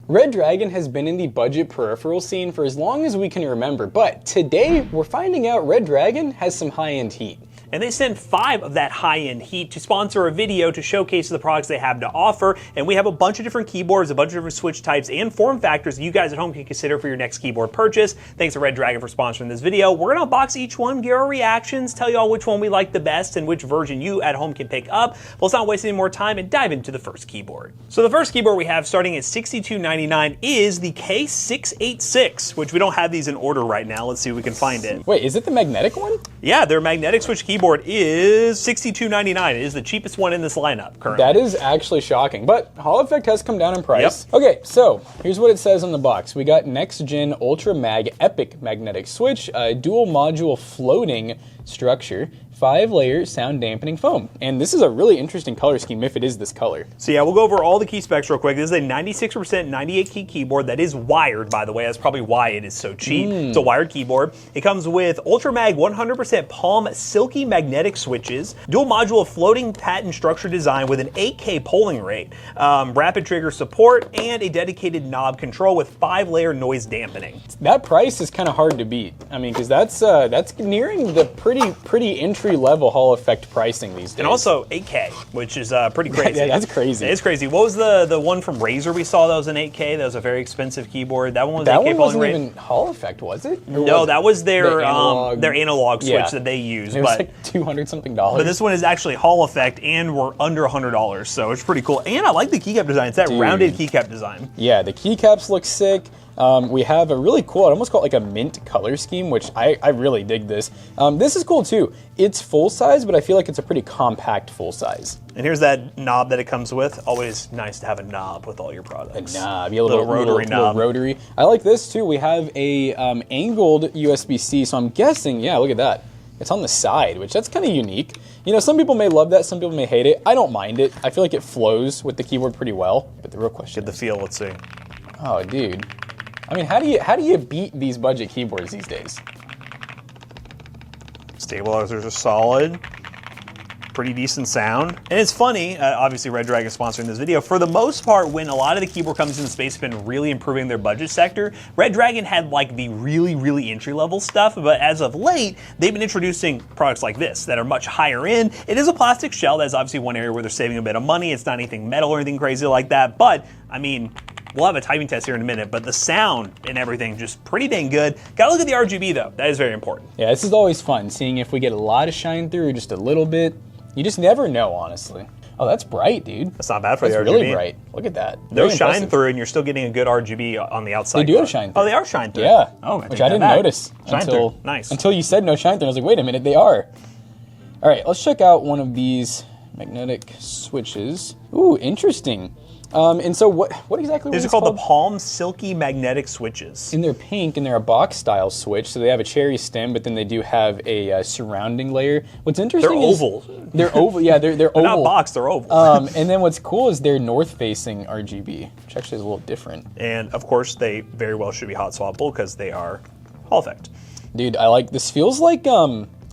Redragon has been in the budget peripheral scene for as long as we can remember, but today we're finding out Redragon has some high-end heat. And they sent 5 of that high-end heat to sponsor a video to showcase the products they have to offer. And we have a bunch of different keyboards, a bunch of different switch types, and form factors that you guys at home can consider for your next keyboard purchase. Thanks to Redragon for sponsoring this video. We're gonna unbox each one, give our reactions, tell you all which one we like the best and which version you at home can pick up. But let's not waste any more time and dive into the first keyboard. So the first keyboard we have starting at $62.99 is the K686, which we don't have these in order right now. Let's see if we can find it. Wait, is it the magnetic one? Yeah, their magnetic switch keyboard is $62.99. It is the cheapest one in this lineup currently. That is actually shocking, but Hall Effect has come down in price. Yep. Okay, so here's what it says on the box. We got next gen Ultra Mag Epic magnetic switch, dual module floating structure, 5-layer sound dampening foam. And this is a really interesting color scheme if it is this color. So yeah, we'll go over all the key specs real quick. This is a 96% 98 key keyboard that is wired, by the way. That's probably why it is so cheap. It's a wired keyboard. It comes with Ultra Mag 100% palm silky magnetic switches, dual module floating patent structure design with an 8K polling rate, rapid trigger support, and a dedicated knob control with 5-layer noise dampening. That price is kind of hard to beat. I mean, because that's nearing the pretty entry-level Hall Effect pricing these days. And also 8K, which is pretty crazy. Yeah, that's crazy. It is crazy. What was the one from Razer we saw that was an 8K? That was a very expensive keyboard. That one was 8K polling rate? That one wasn't even Hall Effect, was it? No, that was their analog switch that they used. It was like $200-something. But this one is actually Hall Effect, and we're under $100, so it's pretty cool. And I like the keycap design. It's that rounded keycap design. Yeah, the keycaps look sick. We have a really cool, I almost call it like a mint color scheme, which I really dig this. This is cool too. It's full size, but I feel like it's a pretty compact full size. And here's that knob that it comes with. Always nice to have a knob with all your products. A knob, yeah, a little rotary knob. Little rotary. I like this too. We have a angled USB-C, so I'm guessing, yeah, look at that. It's on the side, which that's kind of unique. You know, some people may love that, some people may hate it. I don't mind it. I feel like it flows with the keyboard pretty well. But the real question Get the feel, let's see. Oh, dude. I mean, how do you beat these budget keyboards these days? Stabilizers are solid. Pretty decent sound. And it's funny, obviously Redragon is sponsoring this video. For the most part, when a lot of the keyboard companies in the space have been really improving their budget sector, Redragon had like the really entry-level stuff, but as of late, they've been introducing products like this that are much higher end. It is a plastic shell. That's obviously one area where they're saving a bit of money. It's not anything metal or anything crazy like that, but I mean, we'll have a typing test here in a minute, but the sound and everything just pretty dang good. Gotta look at the RGB though. That is very important. Yeah, this is always fun, seeing if we get a lot of shine through or just a little bit. You just never know, honestly. Oh, that's bright, dude. That's not bad for the RGB. That's really bright. Look at that. No shine through, and you're still getting a good RGB on the outside. They do have shine through. Oh, they are shine through. Yeah. Oh, which I didn't notice until you said no shine through. I was like, wait a minute, they are. All right, let's check out one of these magnetic switches. Ooh, interesting. And so what exactly was These are called the Palm Silky Magnetic Switches. And they're pink, and they're a box style switch, so they have a cherry stem, but then they do have a surrounding layer. What's interesting is... They're oval. They're oval, yeah, they're oval. They're not box, they're oval. And then what's cool is they're north-facing RGB, which actually is a little different. And of course, they very well should be hot swappable because they are Hall Effect. Dude, I like, this feels like,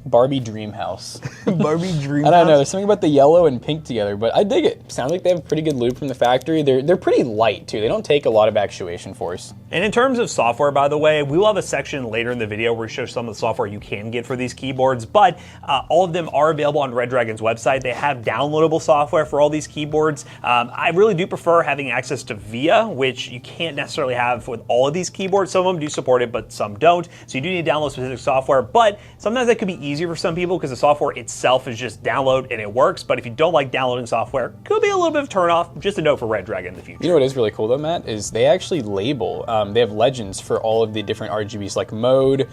Barbie Dreamhouse. Barbie Dreamhouse? I don't know, there's something about the yellow and pink together, but I dig it. Sounds like they have pretty good lube from the factory. They're pretty light too. They don't take a lot of actuation force. And in terms of software, by the way, we will have a section later in the video where we show some of the software you can get for these keyboards, but all of them are available on Redragon's website. They have downloadable software for all these keyboards. I really do prefer having access to VIA, which you can't necessarily have with all of these keyboards. Some of them do support it, but some don't. So you do need to download specific software, but sometimes that could be easier for some people because the software itself is just download and it works. But if you don't like downloading software, could be a little bit of a turn off. Just a note for Redragon in the future. You know what is really cool though, Matt, is they actually label, they have legends for all of the different RGBs, like mode,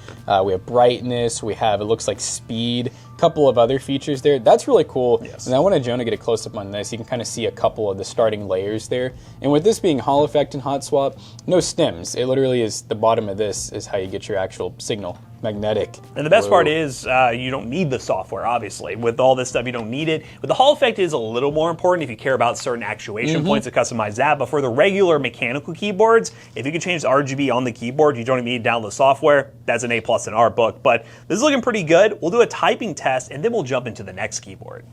we have brightness, we have, it looks like speed, a couple of other features there. That's really cool. Yes. And I wanted Jonah to get a close up on this. You can kind of see a couple of the starting layers there. And with this being Hall Effect and hot swap, no stems. It literally is the bottom of this is how you get your actual signal. Magnetic. And the best part is you don't need the software, obviously. With all this stuff, you don't need it. But the Hall Effect is a little more important if you care about certain actuation points to customize that. But for the regular mechanical keyboards, if you can change the RGB on the keyboard, you don't even need to download the software. That's an A+ in our book. But this is looking pretty good. We'll do a typing test, and then we'll jump into the next keyboard.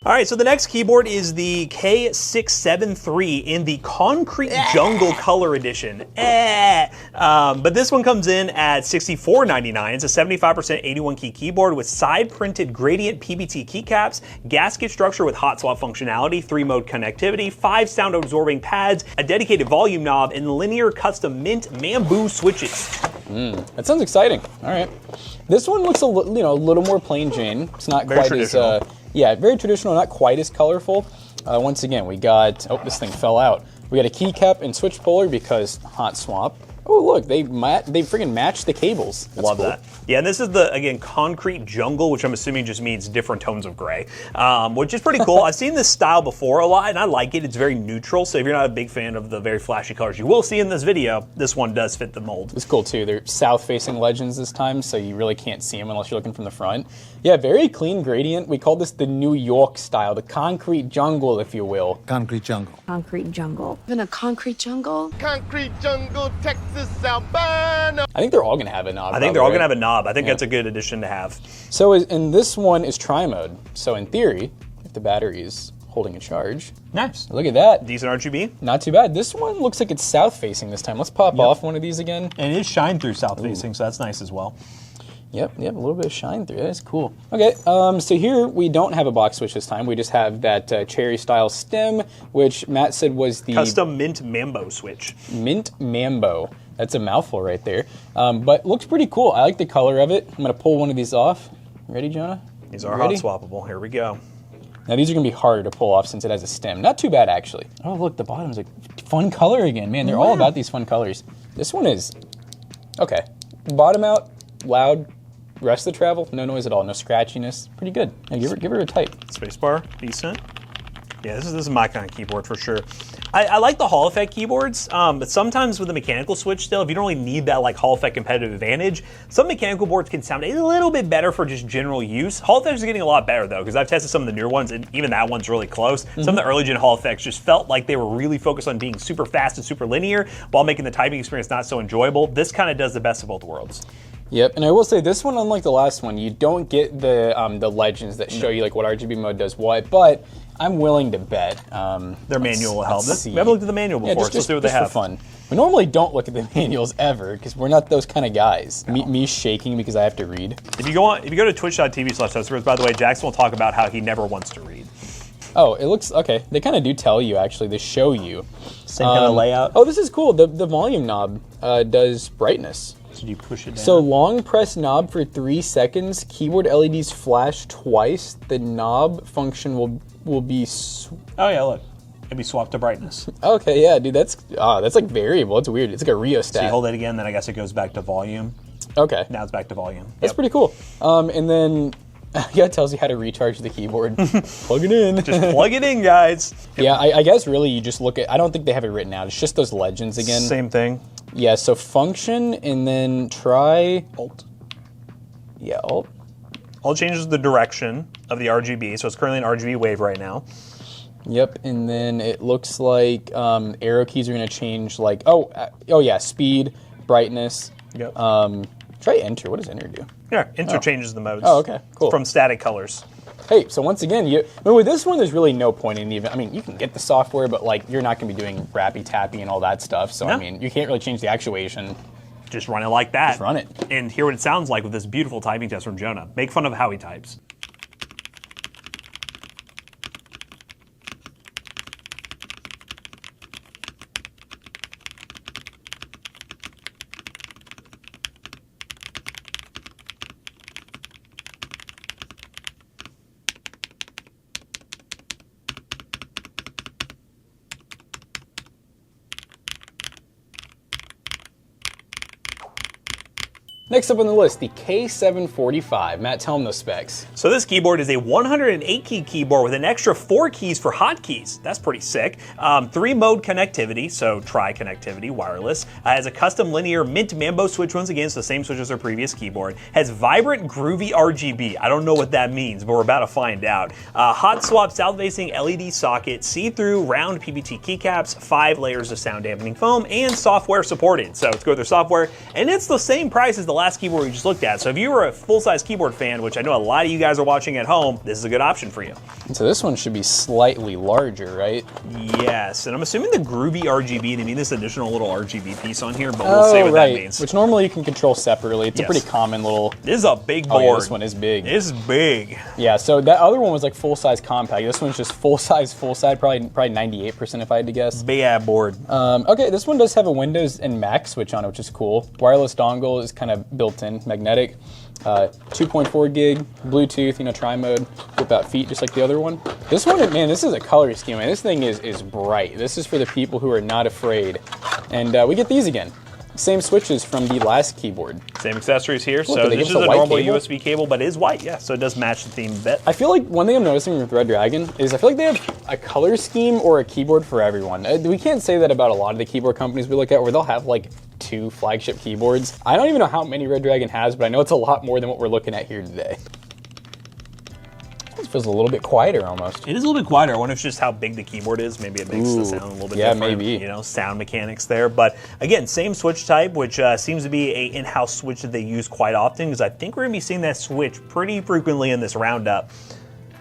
All right, so the next keyboard is the K673 in the Concrete Jungle Color Edition. But this one comes in at $64.99. It's a 75% 81 key keyboard with side printed gradient PBT keycaps, gasket structure with hot swap functionality, 3-mode connectivity, 5 sound absorbing pads, a dedicated volume knob, and linear custom mint bamboo switches. That sounds exciting. All right. This one looks a little more plain Jane. It's not Very quite traditional. as yeah, very traditional, not quite as colorful. Once again, we got, oh, this thing fell out. We got a keycap and switch puller because hot swap. Oh, look, they freaking matched the cables. That's Love cool. that. Yeah, and this is the, again, Concrete Jungle, which I'm assuming just means different tones of gray, which is pretty cool. I've seen this style before a lot, and I like it. It's very neutral, so if you're not a big fan of the very flashy colors you will see in this video, this one does fit the mold. It's cool, too. They're south-facing legends this time, so you really can't see them unless you're looking from the front. Yeah, very clean gradient. We call this the New York style, the Concrete Jungle, if you will. Concrete jungle. Concrete jungle. In a concrete jungle? Concrete jungle, Texas, Albano. I think they're all going to have a knob. I think they're all probably, going to right? have a knob. I think that's a good addition to have. So, and this one is tri-mode. So, in theory, if the battery is holding a charge, Nice. look at that. Decent RGB. Not too bad. This one looks like it's south-facing this time. Let's pop off one of these again. And it is shine through south facing, so that's nice as well. Yep, a little bit of shine through. That is cool. Okay, so here we don't have a box switch this time. We just have that cherry-style stem, which Matt said was the Custom mint mambo switch. Mint Mambo. That's a mouthful right there. But looks pretty cool. I like the color of it. I'm going to pull one of these off. Ready, Jonah? These are Ready? hot swappable. Here we go. Now these are going to be harder to pull off since it has a stem. Not too bad, actually. Oh, look, the bottom's a fun color again. Man, they're all about these fun colors. This one is, okay. Bottom out, loud. Rest of the travel, no noise at all, no scratchiness. Pretty good. Now give her a type. Spacebar, decent. Yeah, this is my kind of keyboard for sure. I like the Hall Effect keyboards, but sometimes with a mechanical switch still, if you don't really need that like Hall Effect competitive advantage, some mechanical boards can sound a little bit better for just general use. Hall Effects are getting a lot better though, because I've tested some of the newer ones, and even that one's really close. Some of the early gen Hall Effects just felt like they were really focused on being super fast and super linear, while making the typing experience not so enjoyable. This kind of does the best of both worlds. Yep, and I will say this one, unlike the last one, you don't get the legends that show you like what RGB mode does what, but I'm willing to bet. Their manual will help. let's We see. haven't looked at the manual before, so let's see what they have. For fun. We normally don't look at the manuals ever because we're not those kind of guys. Me shaking because I have to read. If you go to twitch.tv/Toasters, by the way, Jackson will talk about how he never wants to read. Oh, it looks, okay. They kind of do tell you, actually. They show you. Same kind of layout. Oh, this is cool. The volume knob does brightness. So you push it down. So long press knob for 3 seconds. Keyboard LEDs flash twice. The knob function will be. Oh yeah, look, it'd be swapped to brightness. Okay, yeah, dude, that's like variable. It's weird. It's like a rheostat. So you hold it again, then I guess it goes back to volume. Okay, Now it's back to volume. that's pretty cool. And then yeah, it tells you how to recharge the keyboard. Plug it in. Just plug it in, guys. Yeah, I guess really you just look at. I don't think they have it written out. It's just those legends again. Same thing. Yeah, so function and then try Alt. Yeah, alt. Alt changes the direction of the RGB, so it's currently an RGB wave right now. Yep, and then it looks like arrow keys are going to change. Like oh yeah, speed, brightness. Yep. Try enter. What does enter do? Yeah, interchanges the modes. Oh, okay, cool. From static colors. Hey, so once again, with this one, there's really no point in even. I mean, you can get the software, but like you're not going to be doing rappy tappy and all that stuff. So No. I mean, you can't really change the actuation. Just run it like that. Just run it. And hear what it sounds like with this beautiful typing test from Jonah. Make fun of how he types. Next up on the list, the K745. Matt, tell them those specs. So this keyboard is a 108 key keyboard with an extra 4 keys for hotkeys. That's pretty sick. 3-mode connectivity, so tri-connectivity, wireless. Has a custom linear mint mambo switch once again, so the same switch as our previous keyboard. Has vibrant groovy RGB. I don't know what that means, but we're about to find out. Hot swap south-facing LED socket, see-through round PBT keycaps, 5 layers of sound dampening foam, and software supported. So let's go with their software, and it's the same price as the last keyboard we just looked at. So if you were a full-size keyboard fan, which I know a lot of you guys are watching at home, this is a good option for you. So this one should be slightly larger, right? Yes, and I'm assuming the groovy RGB, they mean this additional little RGB piece on here, but we'll see what that means. Which normally you can control separately. It's a pretty common little... This is a big board. Oh, yeah, this one is big. This is big. Yeah, so that other one was like full-size compact. This one's just full-size, probably 98% if I had to guess. Big ass board. Okay, this one does have a Windows and Mac switch on it, which is cool. Wireless dongle is kind of built-in, magnetic. 2.4 gig, Bluetooth, tri-mode, flip out feet just like the other one. This one, man, this is a color scheme, man. This thing is bright. This is for the people who are not afraid. And we get these again. Same switches from the last keyboard. Same accessories here. Look, so this is a normal cable? USB cable, but it is white, yeah. So it does match the theme a bit. I feel like one thing I'm noticing with Redragon is I feel like they have a color scheme or a keyboard for everyone. We can't say that about a lot of the keyboard companies we look at where they'll have like 2 flagship keyboards. I don't even know how many Redragon has, but I know it's a lot more than what we're looking at here today. This feels a little bit quieter almost. It is a little bit quieter. I wonder if it's just how big the keyboard is. Maybe it makes the sound a little bit different. Yeah, maybe. Sound mechanics there. But again, same switch type, which seems to be a in-house switch that they use quite often, because I think we're going to be seeing that switch pretty frequently in this Roundup.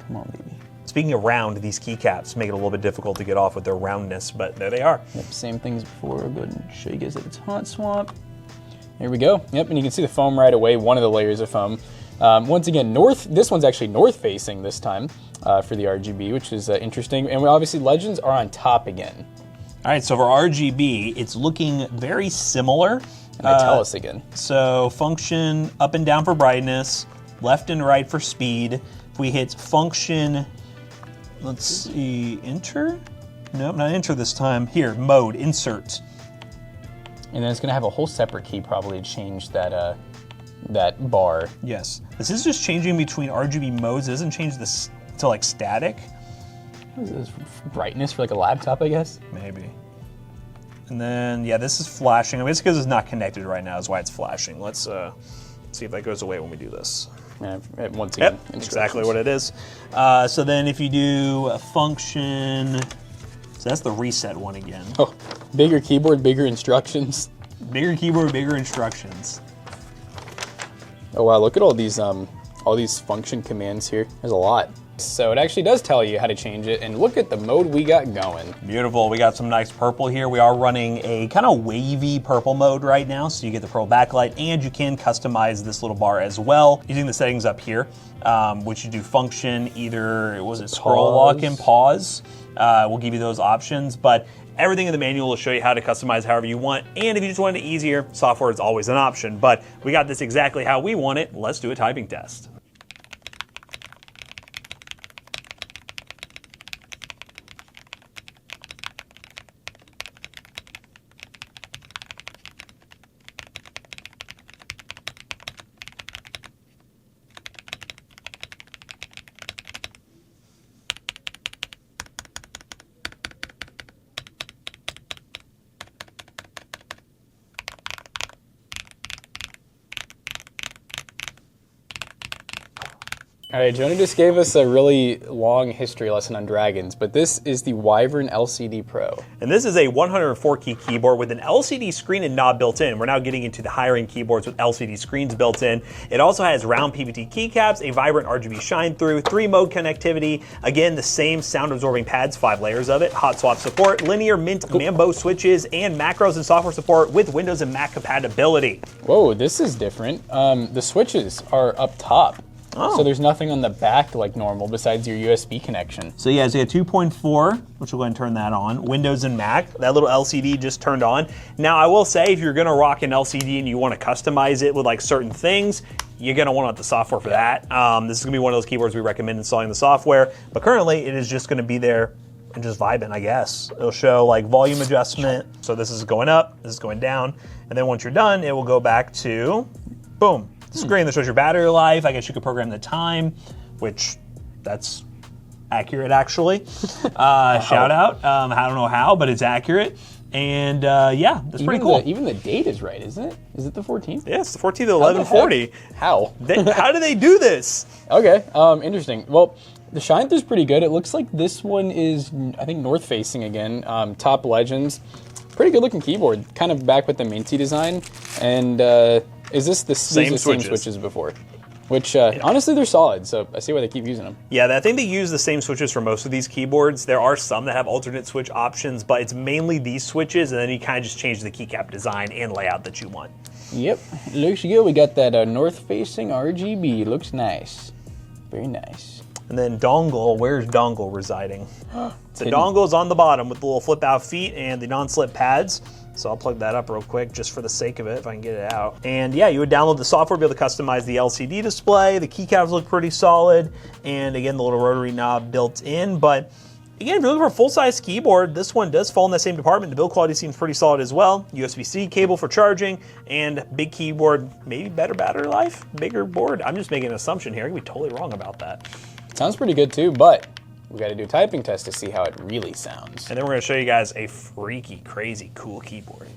Come on, baby. Speaking of round, these keycaps make it a little bit difficult to get off with their roundness, but there they are. Yep, same thing as before. I'll go ahead and show you guys that it's hot swap. There we go. Yep, and you can see the foam right away, one of the layers of foam. Once again, this one's actually north facing this time for the RGB, which is interesting. And obviously legends are on top again. All right, so for RGB, it's looking very similar. Tell us again. So function up and down for brightness, left and right for speed. If we hit function, let's see, enter? Nope, not enter this time. Here, mode, insert. And then it's gonna have a whole separate key probably to change that that bar. Yes. This is just changing between RGB modes. It doesn't change this to like static. What is this? Brightness for like a laptop, I guess? Maybe. And then, yeah, this is flashing. I mean, it's because it's not connected right now is why it's flashing. Let's see if that goes away when we do this. Once again, yep, exactly what it is. So then if you do a function, so that's the reset one again. Oh, bigger keyboard, bigger instructions. Bigger keyboard, bigger instructions. Oh wow, look at all these function commands here. There's a lot. So it actually does tell you how to change it, and look at the mode we got going. Beautiful, we got some nice purple here. We are running a kind of wavy purple mode right now, so you get the pearl backlight, and you can customize this little bar as well using the settings up here, which you do function, either, was it scroll lock and pause? We'll give you those options, but everything in the manual will show you how to customize however you want, and if you just want it easier, software is always an option, but we got this exactly how we want it. Let's do a typing test. All right, Jonah just gave us a really long history lesson on dragons, but this is the Wyvern LCD Pro. And this is a 104-key keyboard with an LCD screen and knob built in. We're now getting into the higher-end keyboards with LCD screens built in. It also has round PVT keycaps, a vibrant RGB shine-through, 3-mode connectivity, again, the same sound-absorbing pads, 5 layers of it, hot swap support, linear mint Mambo switches, and macros and software support with Windows and Mac compatibility. Whoa, this is different. The switches are up top. Oh. So there's nothing on the back like normal besides your USB connection. So yeah, so you got 2.4, which we'll go ahead and turn that on. Windows and Mac, that little LCD just turned on. Now I will say, if you're gonna rock an LCD and you wanna customize it with like certain things, you're gonna want the software for that. This is gonna be one of those keyboards we recommend installing the software, but currently it is just gonna be there and just vibing, I guess. It'll show like volume adjustment. So this is going up, this is going down, and then once you're done, it will go back to, boom. Screen that shows your battery life. I guess you could program the time, which that's accurate actually. Shout out. I don't know how, but it's accurate. And yeah, that's pretty cool. Even the date is right, isn't it? Is it the 14th? Yeah, it's the 14th of 1140. How? How do they do this? Okay, interesting. Well, the shine through is pretty good. It looks like this one is, I think, north facing again. Top Legends. Pretty good looking keyboard. Kind of back with the minty design. And Is this the Same same switches. switches before? Which, honestly, they're solid, so I see why they keep using them. Yeah, I think they use the same switches for most of these keyboards. There are some that have alternate switch options, but it's mainly these switches, and then you kind of just change the keycap design and layout that you want. Yep, looks good. We got that north-facing RGB. Looks nice. Very nice. And then dongle, where's dongle residing? The dongle is on the bottom with the little flip-out feet and the non-slip pads. So I'll plug that up real quick just for the sake of it, if I can get it out. And yeah, you would download the software, be able to customize the LCD display. The keycaps look pretty solid. And again, the little rotary knob built in. But again, if you're looking for a full-size keyboard, this one does fall in that same department. The build quality seems pretty solid as well. USB-C cable for charging, and big keyboard, maybe better battery life, bigger board. I'm just making an assumption here. I could be totally wrong about that. Sounds pretty good too, but we got to do a typing test to see how it really sounds. And then we're going to show you guys a freaky, crazy, cool keyboard.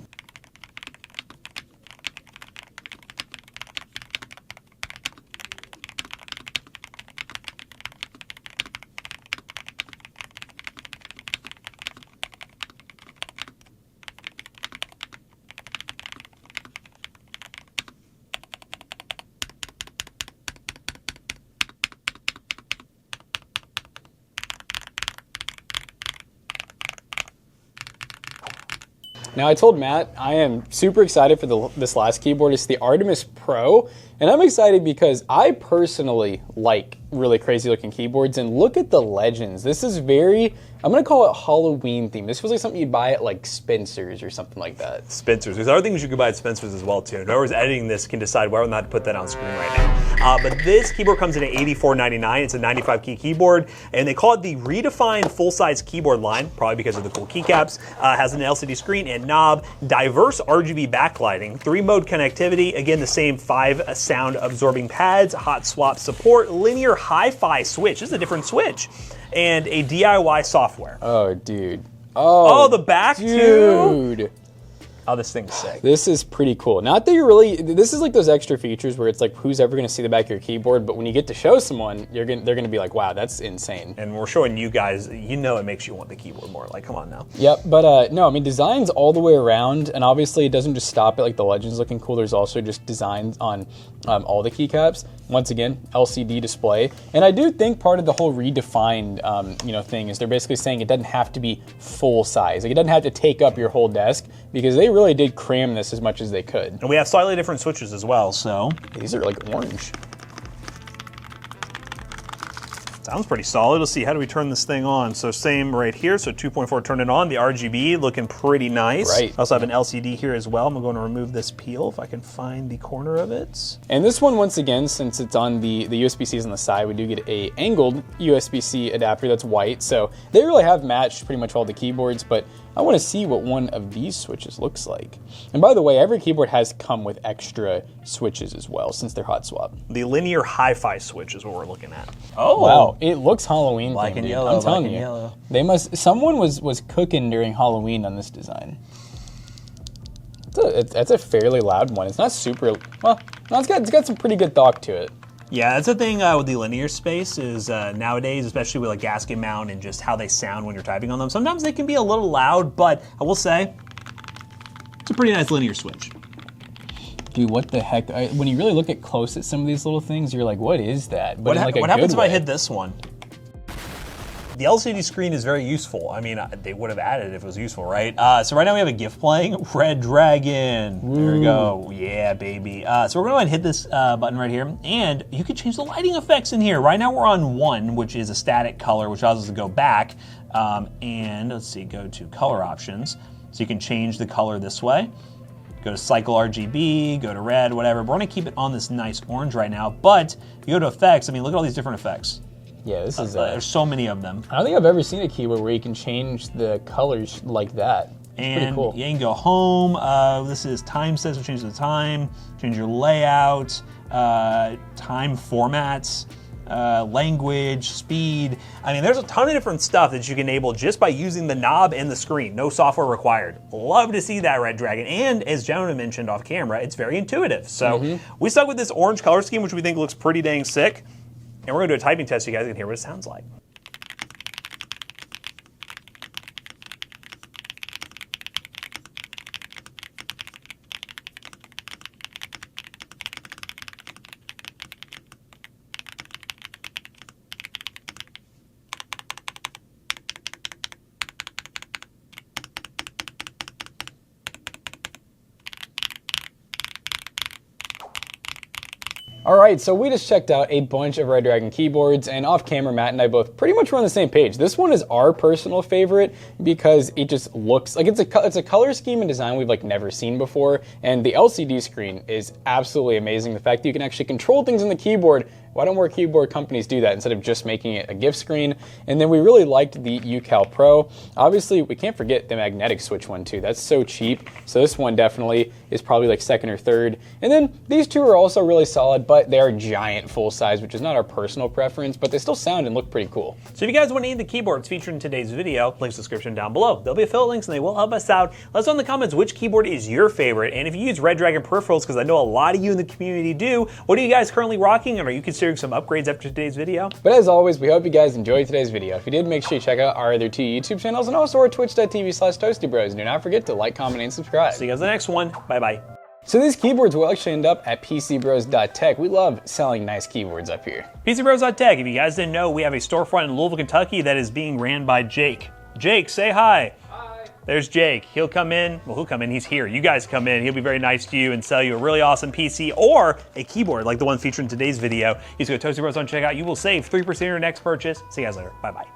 Now, I told Matt I am super excited for this last keyboard. It's the Artemis Pro, and I'm excited because I personally like really crazy looking keyboards, and look at the legends. This is very, I'm gonna call it Halloween themed. This feels like something you'd buy at like Spencer's or something like that. Spencer's. There's other things you could buy at Spencer's as well too. Whoever's editing this can decide whether or not to put that on screen right now. But this keyboard comes in at $84.99. It's a 95 key keyboard, and they call it the redefined full-size keyboard line, probably because of the cool keycaps. Has an LCD screen and knob, diverse RGB backlighting, 3-mode connectivity, again the same 5 sound absorbing pads, hot swap support, linear hi-fi switch. This is a different switch. And a DIY software. Oh, dude. Oh, the back dude. too? Oh, this thing's sick. This is pretty cool. Not that you're really, this is like those extra features where it's like, who's ever gonna see the back of your keyboard, but when you get to show someone, they're gonna be like, wow, that's insane. And we're showing you guys, you know it makes you want the keyboard more. Like, come on now. Yep, but no, I mean, designs all the way around, and obviously it doesn't just stop at like the legends looking cool, there's also just designs on all the keycaps. Once again, LCD display. And I do think part of the whole redefined thing is they're basically saying it doesn't have to be full size. Like, it doesn't have to take up your whole desk, because they really did cram this as much as they could. And we have slightly different switches as well, so. These are like orange. Sounds pretty solid. Let's see, how do we turn this thing on? So same right here, so 2.4, turn it on. The RGB looking pretty nice. Right. I also have an LCD here as well. I'm going to remove this peel if I can find the corner of it. And this one, once again, since it's on the USB-C's on the side, we do get a angled USB-C adapter that's white. So they really have matched pretty much all the keyboards, but I want to see what one of these switches looks like. And by the way, every keyboard has come with extra switches as well, since they're hot swap. The linear hi-fi switch is what we're looking at. Oh, wow, it looks Halloween Black themed, and dude. yellow, I'm telling black and you. yellow. They must, someone was cooking during Halloween on this design. It's a fairly loud one. It's not super, well, no, it's got some pretty good thought to it. Yeah, that's the thing with the linear space is nowadays, especially with like gasket mount and just how they sound when you're typing on them, sometimes they can be a little loud, but I will say, it's a pretty nice linear switch. Dude, what the heck? When you really look at close at some of these little things, you're like, what is that? But What happens if I hit this one? The LCD screen is very useful. I mean, they would have added it if it was useful, right? So right now we have a GIF playing, Redragon. There we go, yeah, baby. So we're gonna go ahead and hit this button right here, and you can change the lighting effects in here. Right now we're on 1, which is a static color, which allows us to go back, and let's see, go to color options. So you can change the color this way. Go to cycle RGB, go to red, whatever. We're gonna keep it on this nice orange right now, but if you go to effects, I mean, look at all these different effects. Yeah, this is there's so many of them. I don't think I've ever seen a keyboard where you can change the colors like that. It's pretty cool. Yeah, you can go home. This is time sets, we'll change the time, change your layout, time formats, language, speed. I mean, there's a ton of different stuff that you can enable just by using the knob and the screen. No software required. Love to see that, Redragon. And as Jonah mentioned off camera, it's very intuitive. So we stuck with this orange color scheme, which we think looks pretty dang sick. And we're gonna do a typing test so you guys can hear what it sounds like. All right, so we just checked out a bunch of Redragon keyboards, and off camera, Matt and I both pretty much were on the same page. This one is our personal favorite because it just looks like it's a color scheme and design we've like never seen before, and the LCD screen is absolutely amazing. The fact that you can actually control things in the keyboard. Why don't more keyboard companies do that instead of just making it a gift screen? And then we really liked the UCAL Pro. Obviously, we can't forget the magnetic switch one too. That's so cheap. So this one definitely is probably like second or third. And then these two are also really solid, but they are giant full size, which is not our personal preference, but they still sound and look pretty cool. So if you guys want any of the keyboards featured in today's video, links in the description down below. There'll be affiliate links and they will help us out. Let us know in the comments which keyboard is your favorite. And if you use Redragon peripherals, because I know a lot of you in the community do, what are you guys currently rocking, and are you considering some upgrades after today's video? But as always, we hope you guys enjoyed today's video. If you did, make sure you check out our other two YouTube channels and also our twitch.tv/toastybros. And do not forget to like, comment, and subscribe. See you guys in the next one. Bye-bye. So these keyboards will actually end up at PCBros.tech. We love selling nice keyboards up here. PCBros.tech. If you guys didn't know, we have a storefront in Louisville, Kentucky that is being ran by Jake. Jake, say hi. Hi. There's Jake. He'll come in. Well, he'll come in. He's here. You guys come in. He'll be very nice to you and sell you a really awesome PC or a keyboard like the one featured in today's video. You just go to Toasty Bros on checkout. You will save 3% on your next purchase. See you guys later. Bye-bye.